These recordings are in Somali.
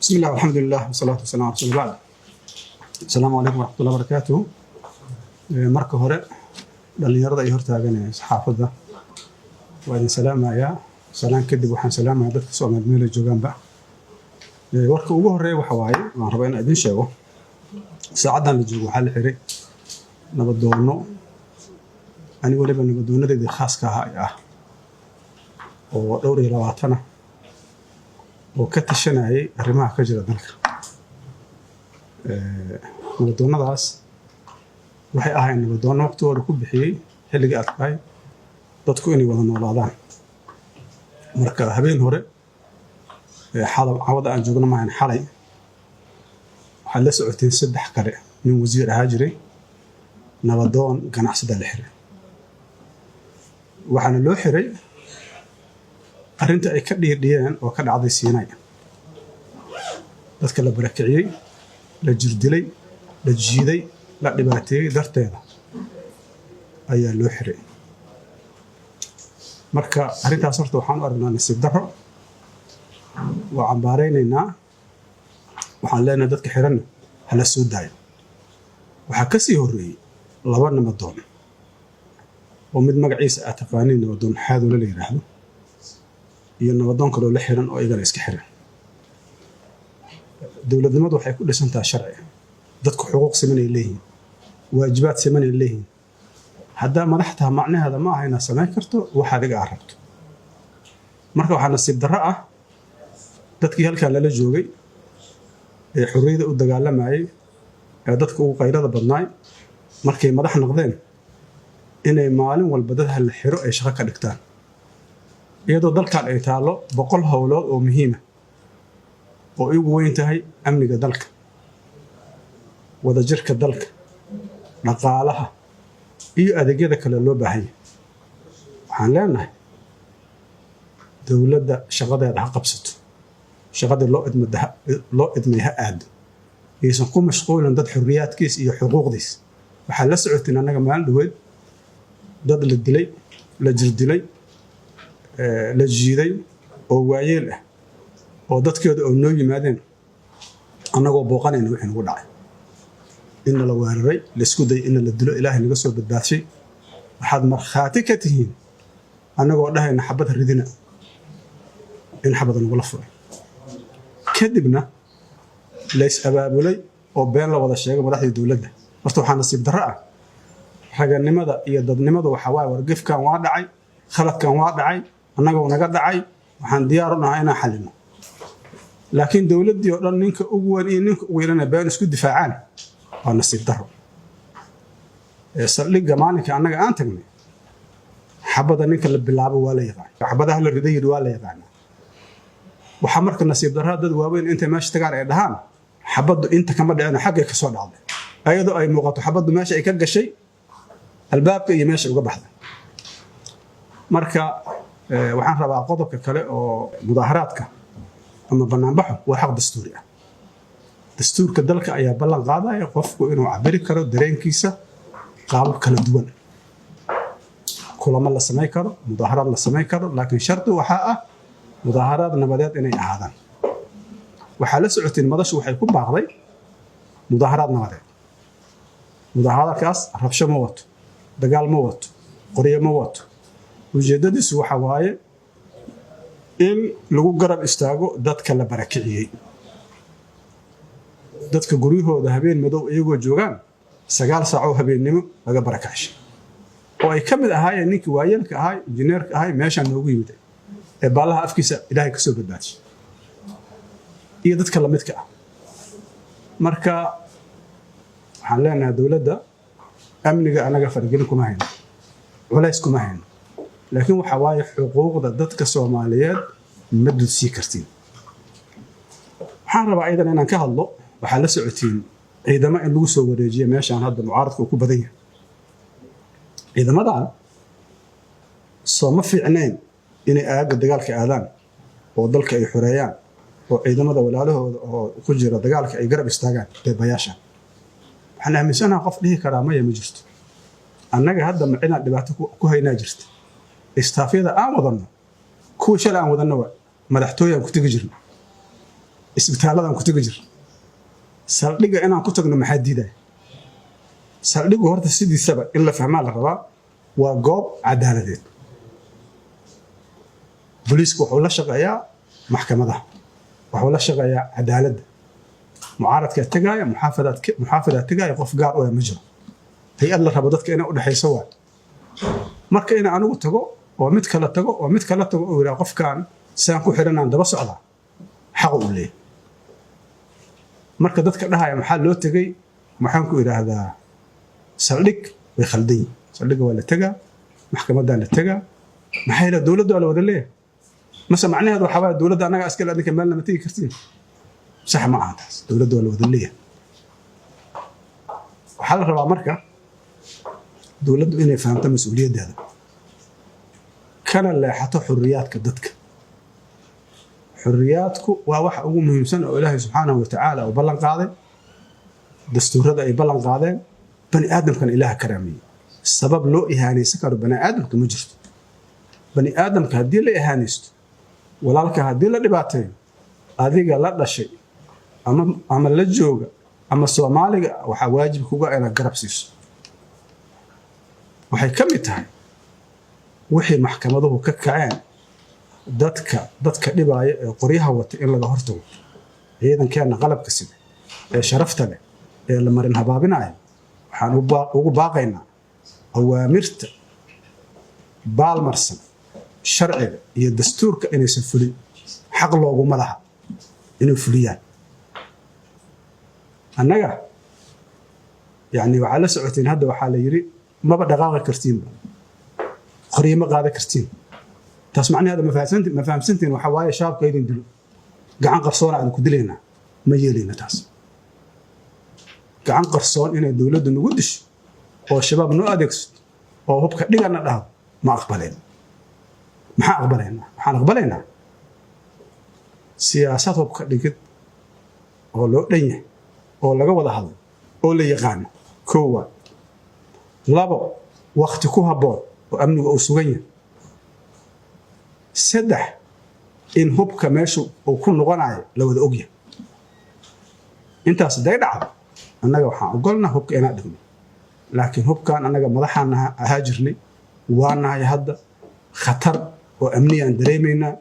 بسم الله والحمد لله والصلاة والسلام على رسول الله بعد. السلام عليكم ورحمة الله وبركاته. marka hore dhalinyarada ay hortaagan saxaafadda waa idin salaamayaa. Salaan kadib waxaan salaamayaa dadka Soomaaliyeed meel joogaanba. Warka ugu horeeya waxa waaye waan rabaa in idin sheego saacadan la joogo waxa la xiray nabadoono ani waliba nabadoonadeedii khaaska ah oo dhowr iyo 20 oo ka tashanayay arrimaha ka jira dalka. Nabadoonnadaas waxay ahayn nabadoonno waqtigooda ku bixiyay xilliga adkaay dadku inay wada noolaadaan. Marka habeen hore cawada aan joogno maahan xalay waxaa la socotay 3 kale nin wasiir ahaa jiray nabadoon ganacsada la xiray. waxaana loo xiray arrinta ay ka dhiidhiyeen oo ka dhacday Siinay. dadka la barakiciyay la jirdilay la jiiday la dhibaateeyay darteeda ayaa loo xiray. marka arrintaas horta waxaan u aragnaa nasiib darro waa cambaareynayna waxaan leenahay dadka xiran hala soo daayo. waxaa ka sii horeeyay 2 nabadoon oo mid magaciisa aad taqaaniin nabadoon xaadoole la yiraahdo iyo nabadoon kale oo la xiran oo igana iska xiran. dawladnimadu waxay ku dhisantaa sharci dadku xuquuq siman ay leeyihiin waajibaad siman ay leeyihiin hadda madaxta macnaheeda ma aha inaad samayn karto waxa adiga aad rabto. marka waxaa nasiib darro ah dadkii halkan lala joogay ee xurriyada u dagaalamayay ee dadka ugu qayrada badnaay markay madax noqdeen inay maalin walba dad hal xiro ay shaqo ka dhigtaan iyadoo dalkan ay taalo 100 hawlood oo muhiim ah oo ugu weyn tahay amniga dalka wadajirka dalka dhaqaalaha iyo adeegyada kale loo baahan yahay. waxaan leenahay dawladda shaqadeeda ha qabsato shaqada loo idmay ha aado aysan ku mashquulin dad xurriyaadkiis iyo xuquuqdiis. waxaa la socotin annaga maalin dhaweed dad la dilay la jirdilay la jiiday oo waayeel ah oo dadkeedu oo noo yimaadeen annagoo booqanayna wixii nagu dhacay in la weeraray la isku day in la dilo ilaahay naga soo badbaadshay. waxaad markhaati ka tihiin annagoo dhahayna xabad ridina in xabad nagula furay kadibna la is abaabulay oo been la wada sheegay madaxda dawladda. horta waxaa nasiib darro ah raganimada iyo dadnimadu waxa waaye wargifkan waa dhacay khaladkan waa dhacay annagoo naga dhacay waxaan diyaar u nahay inaan xalino. laakiin dawladdii oo dhan ninka ugu weyn iyo ninka ugu yarana been isku difaacaan waa nasiib darro. saldhigga maalinka annaga aan tagnay xabada ninka la bilaabo waa la yaqaan xabadaha la riday waa la yaqaan. waxaa marka nasiib darro dad waaweyn inta meesha tagaan ay dhahaan xabadu inta kama dhicin xaggay ka soo dhacday ayadoo ay muuqato xabadu meesha ay ka gashay albaabka iyo meesha uga baxday. marka waxaan rabaa qodobka kale oo mudaharaadka ama banaanbaxo waa xaq dastuuri ah. dastuurka dalka ayaa ballan qaadaya qofku inuu cabiri karo dareenkiisa qaabab kala duwan. kulamo la samayn karo mudaharaad la samayn karo laakiin sharti waxaa ah mudaharaad nabadeed inay ahaadaan. waxaa la socotiin madashu waxay ku baaqday mudaharaad nabadeed. mudaharaadkaas rabsho ma wato dagaal ma wato qoryo ma wato ujeedadiisu waxa waaye in lagu garab istaago dadka la barakiciyay dadka guryahooda habeen madow iyagoo joogaan 9 saac oo habeennimo laga barakacay oo ay ka mid ahaayeen ninkii waayeelka ahaa injineerka ahaa meeshaan noogu yimid ee baalaha afkiisa ilaahay ka soo badbaadiyay iyo dadka la midka ah. marka waxaan leenahay dawladda amniga anaga fargelin kuma hayno culays kuma hayno laakiin waxa waaye xuquuqda dadka Soomaaliyeed ma dulsii kartiin. waxaan rabaa idan inaan ka hadlo waxaa la socotiin ciidamo in lagu soo wareejiyo meeshaan hadda mucaaradku ku badan yahay. ciidamadan soo ma fiicneen inay aaga dagaalka aadaan oo dalka ay xoreeyaan oo ciidamada walaalahooda oo ku jira dagaalka ay garab istaagaan beebayaasha. waxaan aaminsanahay qof dhihi karaa maya ma jirto. annaga hadda macina dhibaato ku haynaa jirta istaafyada aan wadano kuwa shalay aan wadano madaxtooyada ku tagi jirnay isbitaaladan ku tagi jir saldhiga inaan ku tagno maxaa diiday saldhigu horta sidiisaba in la fahmaa la rabaa waa goob cadaaladeed booliisku wuxuu la shaqeeyaa maxkamadaha wuxuu la shaqeeyaa cadaaladda mucaaradka tagaaya muxaafadaad tagaaya qof gaar oo ma jiro hay-ad la rabo dadka inay u dhaxayso waa marka in anigu tago oo mid kala tago oo mid kala tago oo yiraahdo qofkan saan ku xiranaan daba socdaa xaq u leeyahay marka dadka dhahaya maxaa loo tagay maxaan ku iraahdaa saldhig way khaldan saldhiga waa la tagaa maxkamadda la tagaa maxay la dawladda wala wada leeyahay مثلا معناها هذا حوالي دولة أنا أسكال أنك مالنا ما تيجي كرتين صح ما عاد دولة ولا وذلية وحال ربع مركة دولة إني فهمت مسؤولية هذا كان اللي حتى حريات كدتك حرياتك وواحد أقوم مهم سنة إلهي سبحانه وتعالى وبلغ قاضي دستور هذا يبلغ قاضي بني آدم كان إله كرامي السبب له إهاني سكر بني آدم كمجرد بني آدم كهدي له إهانيست walaalka hadii la dhibaateeyo adiga la dhashay ama la jooga ama Soomaaliga waxa waajib kuga inaad garab siiso waxay kamid tahay wixii maxkamaduhu ka kaceen dadka dhibaaya ee qoryaha wata in laga hortago ciidankeena qalabka sida ee sharafta leh ee la marin habaabinayo waxaan ugu baaqaynaa awaamirta baalmarsan sharciga iyo dastuurka inaysan fulin xaq looguma laha inay fuliyaan annaga yani waxa la socotiin hadda waxa la yiri maba dhaqaaqi kartiin qoriima qaada kartiin taas macnaheedu ma fahamsantiin waxa waaye shaabka idin dilo gacan qarsoon aan ku dileena ma yeelina taas gacan qarsoon inay dawladdu nagu disho oo shabaab noo adeegsato oo hubka dhigana dhaho ma aqbaleen maxaa aqbaleynaa waxaan aqbaleynaa siyaasad hubka dhigid oo loo dhan yahay oo laga wada hadlo oo la yaqaano koowa labo waqti ku habboon oo amnigu uu sugan yahay saddex in hubka meeshu uu ku noqonayo la wada ogyahay intaas day dhacdo annaga waxaan ogolnaa hubka inaan dhigno laakiin hubkan annaga madaxaan ahaa jirnay waa nahay hadda khatar oo amniyaan dareemaynaa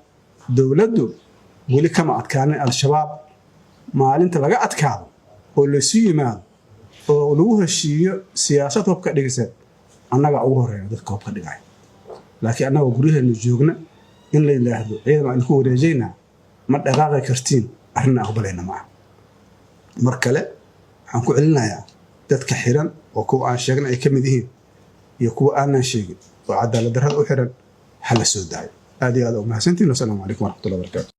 dawladdu weli kama adkaanin al-shabaab maalinta laga adkaado oo la sii yimaado oo lagu heshiiyo siyaasad hubka dhigiseed annaga ugu horeeya dadka hubka dhigay laakiin annaga guryaheena joogna in la yiraahdo ciidan aan ku wareejeynaa ma dhaqaaqi kartiin arrin aqbalayna ma mar kale waxaan ku celinayaa dadka xiran oo kuwa aan sheegna ay kamid yihiin iyo kuwa aanan sheegin oo cadaalad darrada u xiran هلا سوداي هذه هذا ومحسنتين والسلام عليكم ورحمة الله وبركاته.